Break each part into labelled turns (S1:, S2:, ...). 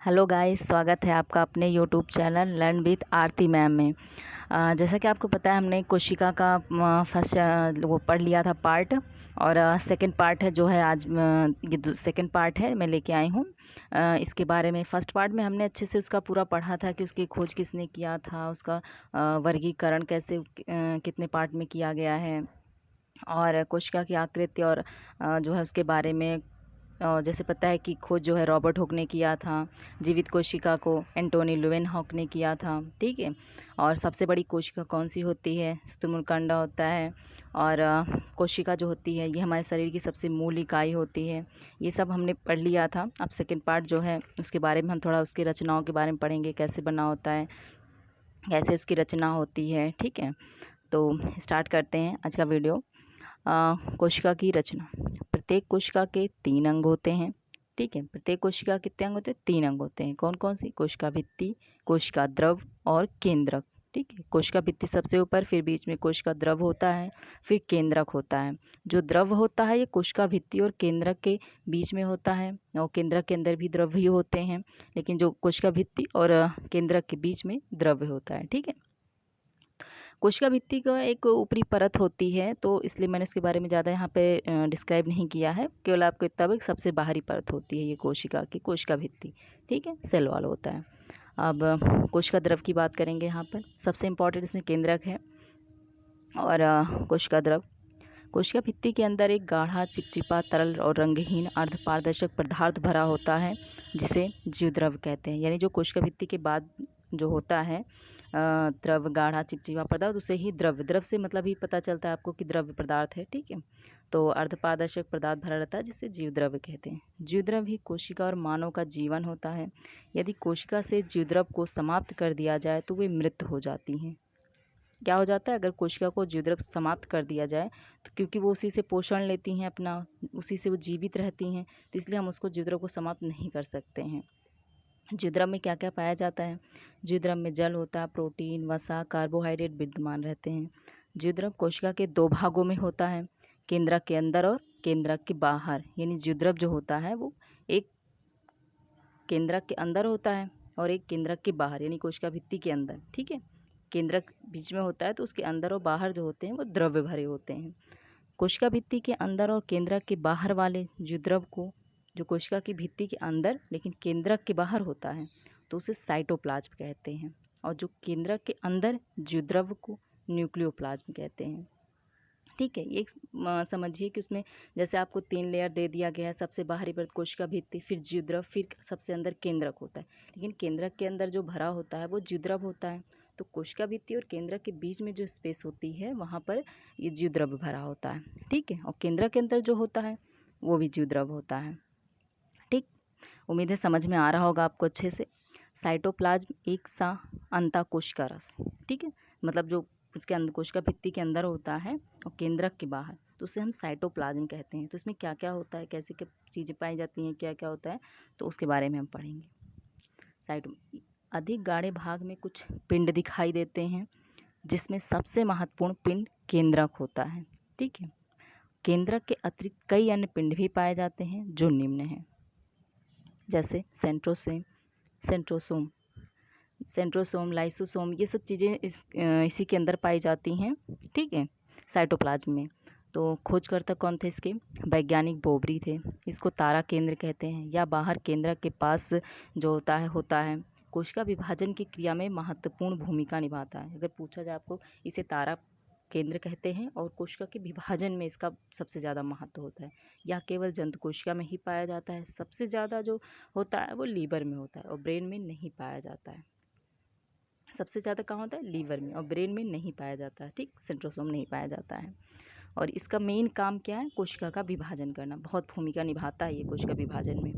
S1: Hello guys, स्वागत है आपका अपने YouTube channel learn with Aarti ma'am में। जैसा कि आपको पता है, हमने कोशिका का फर्स्ट वो पढ़ लिया था पार्ट, और सेकंड पार्ट है जो है आज ये सेकंड पार्ट है मैं लेके आई हूँ। इसके बारे में फर्स्ट पार्ट में हमने अच्छे से उसका पूरा पढ़ा था कि उसकी खोज किसने किया था, उसका वर्गीकरण कैसे कितने पार्ट में किया गया है, और कोशिका की आकृति और जो है उसके बारे में। जैसे पता है कि खोज जो है रॉबर्ट हुक ने किया था, जीवित कोशिका को एंटोनी लुवेनहॉक ने किया था, ठीक है। और सबसे बड़ी कोशिका कौन सी होती है? शुतुरमुर्ग होता है। और कोशिका जो होती है ये हमारे शरीर की सबसे मूल इकाई होती है। ये सब हमने पढ़ लिया था। अब सेकंड पार्ट जो है उसके बारे में हम थोड़ा उसकी रचनाओं के बारे में पढ़ेंगे, कैसे बना होता है, कैसे उसकी रचना होती है, ठीक है। तो स्टार्ट करते हैं आज का वीडियो। कोशिका की रचना। प्रत्येक कोशिका के 3 अंग होते हैं, ठीक है। प्रत्येक कोशिका कितने अंग होते हैं? 3 अंग होते हैं। कौन कौन सी? कोशिका भित्ति, कोशिका द्रव और केंद्रक, ठीक है। कोशिका भित्ति सबसे ऊपर, फिर बीच में कोशिका द्रव होता है, फिर केंद्रक होता है। जो द्रव होता है ये कोशिका भित्ति और केंद्रक के बीच में होता है, और केंद्रक के अंदर भी द्रव ही होते हैं, लेकिन जो कोशिका भित्ति और केंद्रक के बीच में द्रव होता है, ठीक है। कोशिका भित्ति का एक ऊपरी परत होती है, तो इसलिए मैंने उसके बारे में ज़्यादा यहाँ पे डिस्क्राइब नहीं किया है। केवल आपको इतना भी सबसे बाहरी परत होती है ये कोशिका की, कोशिका भित्ति, ठीक है, सेल वॉल होता है। अब कोशिका द्रव की बात करेंगे। यहाँ पर सबसे इम्पोर्टेंट इसमें केंद्रक है और कोशिका द्रव। कोशिका भित्ति के अंदर एक गाढ़ा चिपचिपा तरल और रंगहीन अर्धपारदर्शक पदार्थ भरा होता है, जिसे जीवद्रव कहते हैं। यानी जो कोशिका भित्ति के बाद जो होता है द्रव, गाढ़ा चिपचिपा पदार्थ, उसे ही द्रव, द्रव से मतलब ही पता चलता है आपको कि द्रव्य पदार्थ है, ठीक है। तो अर्धपारदर्शक पदार्थ भरा रहता है, जिसे जीवद्रव्य कहते हैं। जीवद्रव ही कोशिका और मानव का जीवन होता है। यदि कोशिका से जीवद्रव को समाप्त कर दिया जाए तो वे मृत हो जाती हैं। क्या हो जाता है? अगर कोशिका को जीवद्रव समाप्त कर दिया जाए तो क्योंकि वो उसी से पोषण लेती हैं अपना, उसी से वो जीवित रहती हैं, तो इसलिए हम उसको जीवद्रव को समाप्त नहीं कर सकते हैं। जीवद्रव में क्या क्या पाया जाता है? जीवद्रव में जल होता है, प्रोटीन, वसा, कार्बोहाइड्रेट विद्यमान रहते हैं। जीवद्रव कोशिका के 2 भागों में होता है, केंद्रक के अंदर और केंद्रक के बाहर। यानी जीवद्रव जो होता है वो एक केंद्रक के अंदर होता है और एक केंद्रक के बाहर, यानी कोशिका भित्ति के अंदर, ठीक है। केंद्रक बीच में होता है, तो उसके अंदर और बाहर जो होते हैं वो द्रव्य भरे होते हैं। कोशिका भित्ति के अंदर और केंद्रक के बाहर वाले जीवद्रव को, जो कोशिका की भित्ति के अंदर लेकिन केंद्रक के बाहर होता है, तो उसे साइटोप्लाज्म कहते हैं। और जो केंद्रक के अंदर जीवद्रव को न्यूक्लियोप्लाज्म कहते हैं, ठीक है। ये समझिए कि उसमें जैसे आपको 3 लेयर दे दिया गया है। सबसे बाहरी परत कोशिका भित्ति, फिर जीवद्रव, फिर सबसे अंदर केंद्रक होता है। लेकिन केंद्रक के अंदर जो भरा होता है वो जीवद्रव होता है, तो कोशिका भित्ति और केंद्रक के बीच में जो स्पेस होती है वहाँ पर ये जीवद्रव भरा होता है, ठीक है। और केंद्रक के अंदर जो होता है वो भी जीवद्रव होता है, ठीक। उम्मीद है समझ में आ रहा होगा आपको अच्छे से। साइटोप्लाज्म एक सा अंतःकोशिका रस, ठीक है। मतलब जो उसके अंदर कोशिका भित्ति के अंदर होता है और केंद्रक के बाहर, तो उसे हम साइटोप्लाज्म कहते हैं। तो इसमें क्या क्या होता है, कैसे क्या चीज़ें पाई जाती हैं, क्या क्या होता है, तो उसके बारे में हम पढ़ेंगे। साइटो अधिक गाढ़े भाग में कुछ पिंड दिखाई देते हैं, जिसमें सबसे महत्वपूर्ण पिंड केंद्रक होता है, ठीक है। केंद्रक के अतिरिक्त कई अन्य पिंड भी पाए जाते हैं जो निम्न हैं, जैसे सेंट्रोसोम, लाइसोसोम, ये सब चीज़ें इसी के अंदर पाई जाती हैं, ठीक है, साइटोप्लाज्म में। तो खोजकर्ता कौन थे इसके? वैज्ञानिक बोबरी थे। इसको तारा केंद्र कहते हैं, या बाहर केंद्र के पास जो होता है कोशिका विभाजन की क्रिया में महत्वपूर्ण भूमिका निभाता है। अगर पूछा जाए आपको, इसे तारा केंद्र कहते हैं, और कोशिका के विभाजन में इसका सबसे ज़्यादा महत्व होता है। यह केवल जंतु कोशिका में ही पाया जाता है। सबसे ज़्यादा जो होता है वो लीवर में होता है और ब्रेन में नहीं पाया जाता है। सबसे ज़्यादा कहाँ होता है? लीवर में, और ब्रेन में नहीं पाया जाता है, ठीक। सेंट्रोसोम नहीं पाया जाता है। और इसका मेन काम क्या है? कोशिका का विभाजन करना, बहुत भूमिका निभाता है ये कोशिका विभाजन में।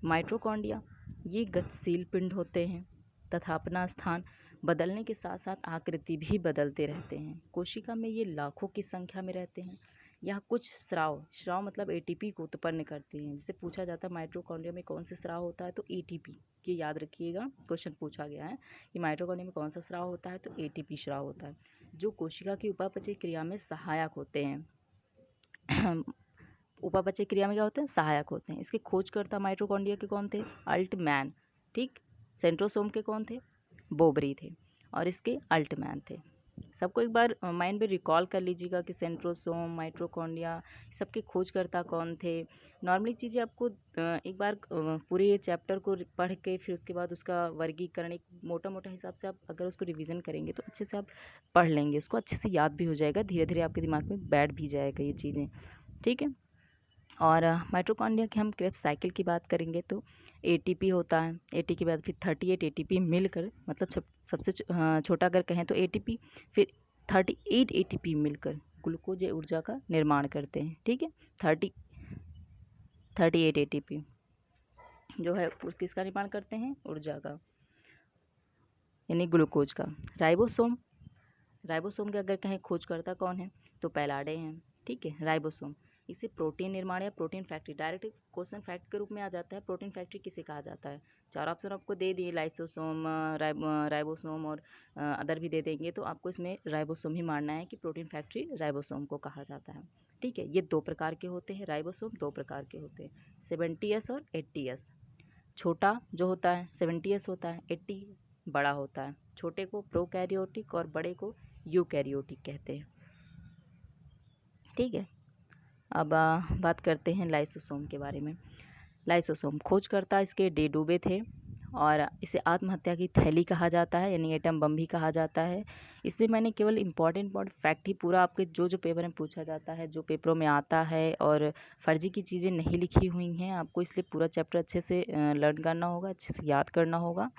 S1: माइटोकॉन्ड्रिया ये गतिशील पिंड होते हैं तथा अपना स्थान बदलने के साथ साथ आकृति भी बदलते रहते हैं। कोशिका में ये लाखों की संख्या में रहते हैं। यह कुछ स्राव मतलब एटीपी को उत्पन्न करते हैं। जैसे पूछा जाता है माइटोकॉन्ड्रिया में कौन सा स्राव होता है, तो एटीपी। ये याद रखिएगा, क्वेश्चन पूछा गया है कि माइटोकॉन्ड्रिया में कौन सा स्राव होता है, तो एटीपी स्राव होता है, जो कोशिका की उपापचय क्रिया में सहायक होते हैं। उपापचय क्रिया में क्या होते हैं? सहायक होते हैं। इसके खोजकर्ता माइटोकॉन्ड्रिया के कौन थे? अल्टमैन, ठीक। सेंट्रोसोम के कौन थे? बोबरी थे और इसके अल्टमैन थे। सबको एक बार माइंड में रिकॉल कर लीजिएगा कि सेंट्रोसोम, माइटोकॉन्ड्रिया, सबके खोजकर्ता कौन थे। नॉर्मली चीज़ें आपको एक बार पूरे ये चैप्टर को पढ़ के फिर उसके बाद उसका वर्गीकरण एक मोटा मोटा हिसाब से आप अगर उसको रिवीजन करेंगे तो अच्छे से आप पढ़ लेंगे, उसको अच्छे से याद भी हो जाएगा, धीरे धीरे आपके दिमाग में बैठ भी जाएगा ये चीज़ें। ठीक है। और माइटोकॉन्ड्रिया की हम क्रेब्स साइकिल की बात करेंगे तो एटीपी होता है, एटी के बाद फिर 38 एटीपी मिलकर, मतलब सबसे छोटा अगर कहें तो एटीपी, फिर 38 एटीपी मिलकर ग्लूकोज या ऊर्जा का निर्माण करते हैं। ठीक है। 38 एटीपी जो है किसका निर्माण करते हैं? ऊर्जा का, यानी ग्लूकोज का। राइबोसोम, राइबोसोम के अगर कहें खोजकर्ता कौन है तो पैलाडे हैं। ठीक है। राइबोसोम इसे प्रोटीन निर्माण या protein factory, direct question fact के रूप में आ जाता है। प्रोटीन फैक्ट्री किसे कहा जाता है? 4 ऑप्शन आपको दे दिए, लाइसोसोम, राइबोसोम और अदर भी दे देंगे, तो आपको इसमें राइबोसोम ही मानना है कि प्रोटीन फैक्ट्री राइबोसोम को कहा जाता है। ठीक है। ये 2 प्रकार के होते हैं, राइबोसोम 2 प्रकार के होते हैं, 70S और 80S। छोटा जो होता है 70S होता है, 80 बड़ा होता है। छोटे को प्रोकैरियोटिक और बड़े को यूकैरियोटिक कहते हैं। ठीक है। अब बात करते हैं लाइसोसोम के बारे में। लाइसोसोम खोजकर्ता इसके डेडुबे थे और इसे आत्महत्या की थैली कहा जाता है, यानी एटम बम भी कहा जाता है। इसमें मैंने केवल इम्पॉर्टेंट फैक्ट ही पूरा आपके जो पेपर में पूछा जाता है, जो पेपरों में आता है, और फर्जी की चीज़ें नहीं लिखी हुई हैं आपको, इसलिए पूरा चैप्टर अच्छे से लर्न करना होगा, अच्छे से याद करना होगा।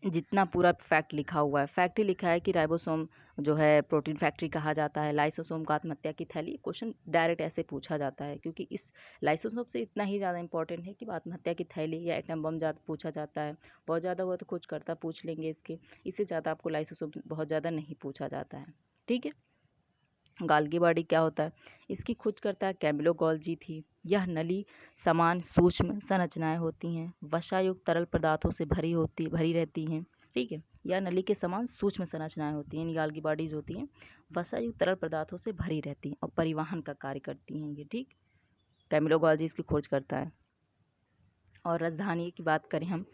S1: जितना पूरा फैक्ट लिखा हुआ है, फैक्ट ही लिखा है कि राइबोसोम जो है प्रोटीन फैक्ट्री कहा जाता है, लाइसोसोम को आत्महत्या की थैली। क्वेश्चन डायरेक्ट ऐसे पूछा जाता है क्योंकि इस लाइसोसोम से इतना ही ज़्यादा इंपॉर्टेंट है कि आत्महत्या की थैली या एटम बम ज़्यादा पूछा जाता है। बहुत ज़्यादा हुआ तो खोजकर्ता पूछ लेंगे इसके, इससे ज़्यादा आपको लाइसोसोम बहुत ज़्यादा नहीं पूछा जाता है। ठीक है। गाल्गी बॉडी क्या होता है? इसकी खोज करता है कैमिलो गॉल्जी थी। यह नली समान सूक्ष्म संरचनाएं होती हैं, वसायुक्त तरल पदार्थों से भरी रहती हैं। ठीक है। यह नली के समान सूक्ष्म संरचनाएं होती हैं, गाल्गी बॉडीज होती हैं, वसायुक्त तरल पदार्थों से भरी रहती हैं और परिवहन का कार्य करती हैं ये। ठीक। कैमिलो गॉल्जी इसकी खोज करता है। और राजधानी की बात करें हम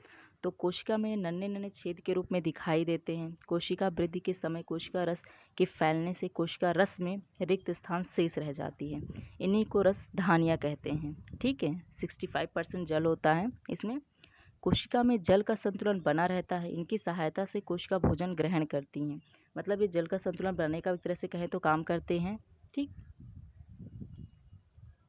S1: तो कोशिका में नन्हे नन्हे छेद के रूप में दिखाई देते हैं। कोशिका वृद्धि के समय कोशिका रस के फैलने से कोशिका रस में रिक्त स्थान शेष रह जाती है, इन्हीं को रस धानियाँ कहते हैं। ठीक है। 65% जल होता है इसमें। कोशिका में जल का संतुलन बना रहता है, इनकी सहायता से कोशिका भोजन ग्रहण करती हैं, मतलब ये जल का संतुलन बनाने का एक तरह से कहें तो काम करते हैं। ठीक।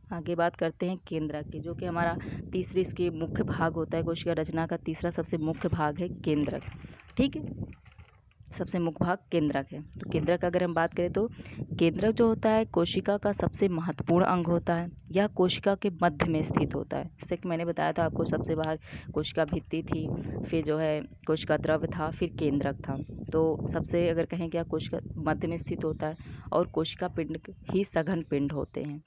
S1: आगे बात करते हैं केंद्रक की, जो कि हमारा तीसरी इसकी मुख्य भाग होता है। कोशिका रचना का तीसरा सबसे मुख्य भाग है केंद्रक। ठीक है। सबसे मुख्य भाग केंद्रक है। तो केंद्रक अगर हम बात करें तो केंद्रक जो होता है कोशिका का सबसे महत्वपूर्ण अंग होता है। यह कोशिका के मध्य में स्थित होता है। जैसे कि मैंने बताया था आपको, सबसे बाहर कोशिका भित्ति थी, फिर जो है कोशिका द्रव्य था, फिर केंद्रक था। तो सबसे अगर कहें क्या, कोशिका मध्य में स्थित होता है और कोशिका पिंड ही सघन पिंड होते हैं।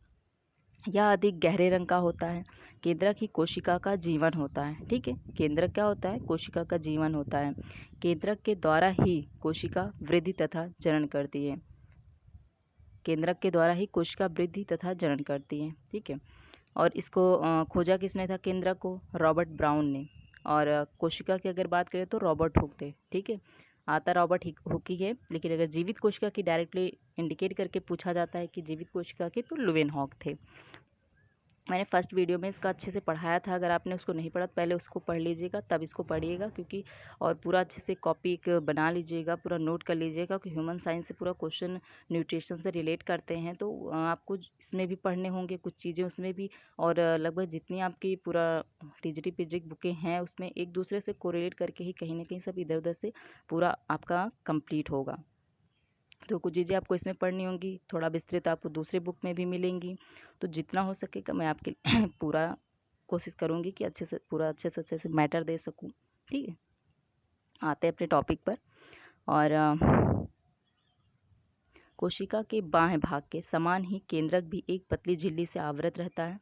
S1: यह अधिक गहरे रंग का होता है। केंद्रक ही कोशिका का जीवन होता है। ठीक है। केंद्रक क्या होता है? कोशिका का जीवन होता है। केंद्रक के द्वारा ही कोशिका वृद्धि तथा जनन करती है। केंद्रक के द्वारा ही कोशिका वृद्धि तथा जनन करती है। ठीक है। और इसको खोजा किसने था? केंद्रक को रॉबर्ट ब्राउन ने। और कोशिका की अगर बात करें तो रॉबर्ट हुक थे। ठीक है। आता रॉबर्ट हुक ही है, लेकिन अगर जीवित कोशिका की डायरेक्टली इंडिकेट करके पूछा जाता है कि जीवित कोशिका के, तो लुवेनहॉक थे। मैंने फर्स्ट वीडियो में इसका अच्छे से पढ़ाया था, अगर आपने उसको नहीं पढ़ा तो पहले उसको पढ़ लीजिएगा तब इसको पढ़िएगा, क्योंकि और पूरा अच्छे से कॉपी एक बना लीजिएगा, पूरा नोट कर लीजिएगा कि ह्यूमन साइंस से पूरा क्वेश्चन न्यूट्रिशन से रिलेट करते हैं, तो आपको इसमें भी पढ़ने होंगे कुछ चीज़ें उसमें भी। और लगभग जितनी आपकी पूरा टीजीटी पीजी बुकें हैं उसमें एक दूसरे से कोरिलेट करके ही कहीं ना कहीं सब इधर उधर से पूरा आपका कंप्लीट होगा। तो कुछ चीज़ें आपको इसमें पढ़नी होंगी, थोड़ा विस्तृत आपको दूसरे बुक में भी मिलेंगी। तो जितना हो सकेगा मैं आपके पूरा कोशिश करूँगी कि अच्छे से अच्छे से मैटर दे सकूँ। ठीक है। आते हैं अपने टॉपिक पर। और कोशिका के बाएं भाग के समान ही केंद्रक भी एक पतली झिल्ली से आवृत रहता है।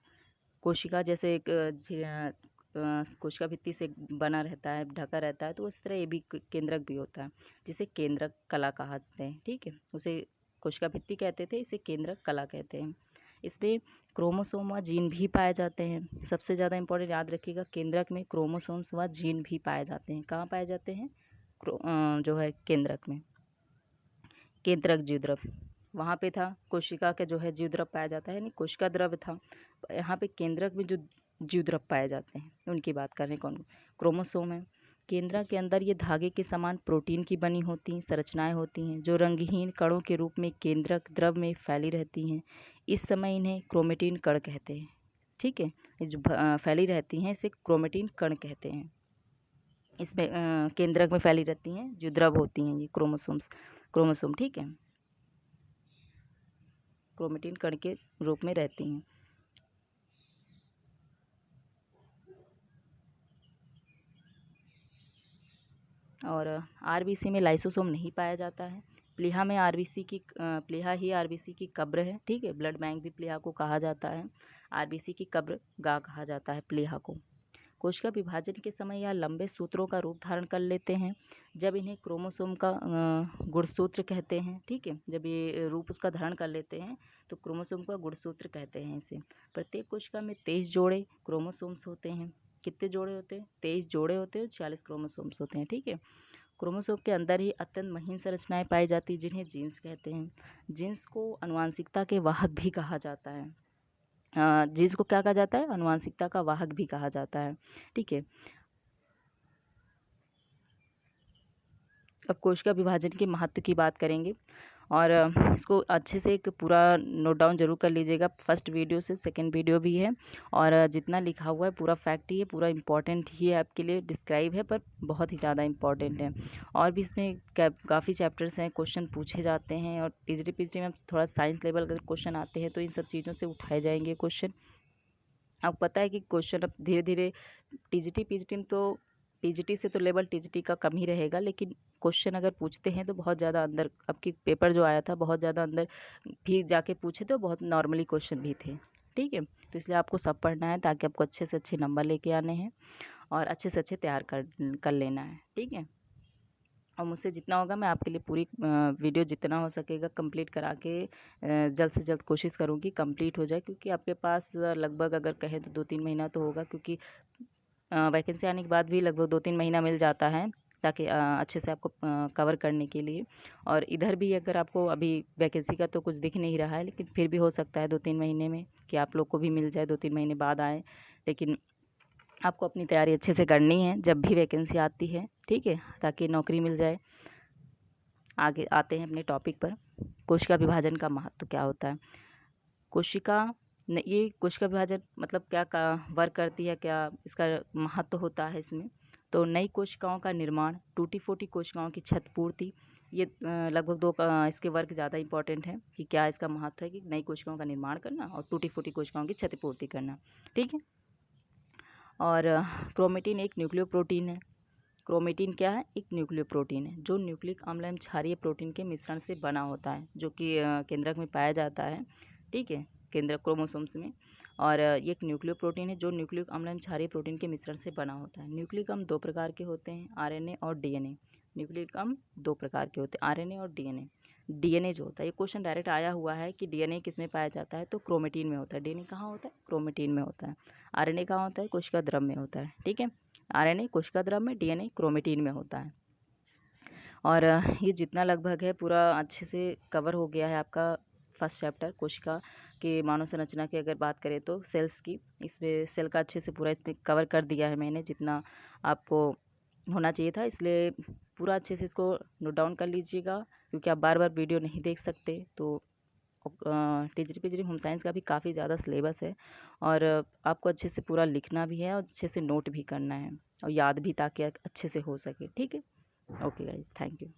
S1: कोशिका जैसे एक कोशिका भित्ति से बना रहता है, ढका रहता है, तो उस तरह ये भी केंद्रक भी होता है, जिसे केंद्रक कला कहते हैं। ठीक है। उसे कोशिका भित्ति कहते थे, इसे केंद्रक कला कहते हैं। इसमें क्रोमोसोम व जीन भी पाए जाते हैं। सबसे ज़्यादा इंपॉर्टेंट याद रखिएगा, केंद्रक में क्रोमोसोम्स व जीन भी पाए जाते हैं। कहाँ पाए जाते हैं? जो है केंद्रक में, केंद्रक जीवद्रव वहाँ पे था। कोशिका के जो है जीवद्रव पाया जाता है, यानी कोशिका द्रव था। यहाँ पे केंद्रक में जो जीवद्रव पाए जाते हैं उनकी बात कर रहे हैं। कौन? क्रोमोसोम है। केंद्रक के अंदर ये धागे के समान प्रोटीन की बनी होती हैं संरचनाएं होती हैं, जो रंगहीन कणों के रूप में केंद्रक द्रव में फैली रहती हैं। इस समय इन्हें क्रोमेटिन कण कहते हैं। ठीक है, ये जो फैली रहती हैं इसे क्रोमेटिन कण कहते हैं। इसमें केंद्रक में फैली रहती हैं, जो द्रव होती हैं ये क्रोमोसोम। ठीक है, क्रोमेटिन कण के रूप में रहती हैं। और आरबीसी में लाइसोसोम नहीं पाया जाता है। प्लीहा में प्लीहा ही आरबीसी की कब्र है। ठीक है, ब्लड बैंक भी प्लीहा को कहा जाता है। आरबीसी की कब्र गाह कहा जाता है प्लीहा को। कोशिका विभाजन के समय यह लंबे सूत्रों का रूप धारण कर लेते हैं, जब इन्हें क्रोमोसोम का गुणसूत्र कहते हैं। ठीक है, जब ये रूप उसका धारण कर लेते हैं तो क्रोमोसोम का गुणसूत्र कहते हैं इसे। प्रत्येक कोशिका में 23 जोड़े क्रोमोसोम्स होते हैं। कितने जोड़े होते हैं? 23 जोड़े होते हैं, 40 क्रोमोसोम्स होते हैं। ठीक है, क्रोमोसोम के अंदर ही अत्यंत महीन संरचनाएं पाई जाती, जिन्हें जीन्स कहते हैं। जीन्स को आनुवांशिकता के वाहक भी कहा जाता है। जीन्स को क्या कहा जाता है? आनुवांशिकता का वाहक भी कहा जाता है। ठीक है, अब कोशिका विभाजन के महत्व की बात करेंगे और इसको अच्छे से एक पूरा नोट डाउन जरूर कर लीजिएगा। फर्स्ट वीडियो से सेकंड वीडियो भी है और जितना लिखा हुआ है पूरा फैक्ट ही है, पूरा इम्पॉर्टेंट ही है, आपके लिए डिस्क्राइब है पर बहुत ही ज़्यादा इम्पॉर्टेंट है। और भी इसमें काफ़ी चैप्टर्स हैं, क्वेश्चन पूछे जाते हैं और टीजीटी पीजीटी में थोड़ा साइंस लेवल अगर क्वेश्चन आते हैं तो इन सब चीज़ों से उठाए जाएंगे क्वेश्चन। आपको पता है कि क्वेश्चन अब धीरे धीरे टीजीटी पीजीटी में तो पीजीटी से तो लेवल टीजीटी का कम ही रहेगा, लेकिन क्वेश्चन अगर पूछते हैं तो बहुत ज़्यादा अंदर, अब की पेपर जो आया था बहुत ज़्यादा अंदर भी जाके पूछे तो बहुत नॉर्मली क्वेश्चन भी थे। ठीक है, तो इसलिए आपको सब पढ़ना है ताकि आपको अच्छे से अच्छे नंबर लेके आने हैं और अच्छे से अच्छे तैयार कर लेना है। ठीक है, और मुझसे जितना होगा मैं आपके लिए पूरी वीडियो जितना हो सकेगा कंप्लीट करा के जल्द से जल्द कोशिश करूँगी कंप्लीट हो जाए, क्योंकि आपके पास लगभग अगर कहें तो 2-3 महीना तो होगा, क्योंकि वैकेंसी आने के बाद भी लगभग 2-3 महीना मिल जाता है ताकि अच्छे से आपको कवर करने के लिए। और इधर भी अगर आपको अभी वैकेंसी का तो कुछ दिख नहीं रहा है, लेकिन फिर भी हो सकता है 2-3 महीने में कि आप लोग को भी मिल जाए, 2-3 महीने बाद आए। लेकिन आपको अपनी तैयारी अच्छे से करनी है जब भी वैकेंसी आती है। ठीक है, ताकि नौकरी मिल जाए। आगे आते हैं अपने टॉपिक पर। कोशिका विभाजन का महत्व क्या होता है? ये कोशिका विभाजन मतलब क्या का वर्क करती है, क्या इसका महत्व होता है इसमें? तो नई कोशिकाओं का निर्माण, टूटी फूटी कोशिकाओं की क्षतिपूर्ति, ये लगभग दो इसके वर्क ज़्यादा इंपॉर्टेंट है कि क्या इसका महत्व है कि नई कोशिकाओं का निर्माण करना और टूटी फूटी कोशिकाओं की क्षतिपूर्ति करना। ठीक है, और क्रोमेटिन एक न्यूक्लियो प्रोटीन है। क्रोमेटिन क्या है? एक न्यूक्लियो प्रोटीन है जो न्यूक्लिक अम्ल एवं क्षारीय प्रोटीन के मिश्रण से बना होता है, जो कि केंद्रक में पाया जाता है। ठीक है, केंद्रक क्रोमोसोम्स में। और ये एक न्यूक्लियो प्रोटीन है जो न्यूक्लिक अम्ल एवं क्षारीय प्रोटीन के मिश्रण से बना होता है। न्यूक्लिक अम्ल 2 प्रकार के होते हैं, आरएनए और डीएनए। न्यूक्लिक अम्ल 2 प्रकार के होते हैं, आरएनए और डीएनए। डीएनए जो होता है, ये क्वेश्चन डायरेक्ट आया हुआ है कि डीएनए किस में पाया जाता है, तो क्रोमेटिन में होता है। डीएनए कहाँ होता है? क्रोमेटिन में होता है। आरएनए कहाँ होता है? कोशिका द्रव में होता है। ठीक है, आरएनए कोशिका द्रव में, डीएनए क्रोमेटिन में होता है। और ये जितना लगभग है पूरा अच्छे से कवर हो गया है आपका फर्स्ट चैप्टर। कोशिका के मानव संरचना की अगर बात करें तो सेल्स की, इसमें सेल का अच्छे से पूरा इसमें कवर कर दिया है मैंने जितना आपको होना चाहिए था। इसलिए पूरा अच्छे से इसको नोट डाउन कर लीजिएगा, क्योंकि आप बार बार वीडियो नहीं देख सकते। तो टीजीटी पीजीटी होम साइंस का भी काफ़ी ज़्यादा सिलेबस है और आपको अच्छे से पूरा लिखना भी है और अच्छे से नोट भी करना है और याद भी, ताकि अच्छे से हो सके। ठीक है, ओके गाइस, थैंक यू।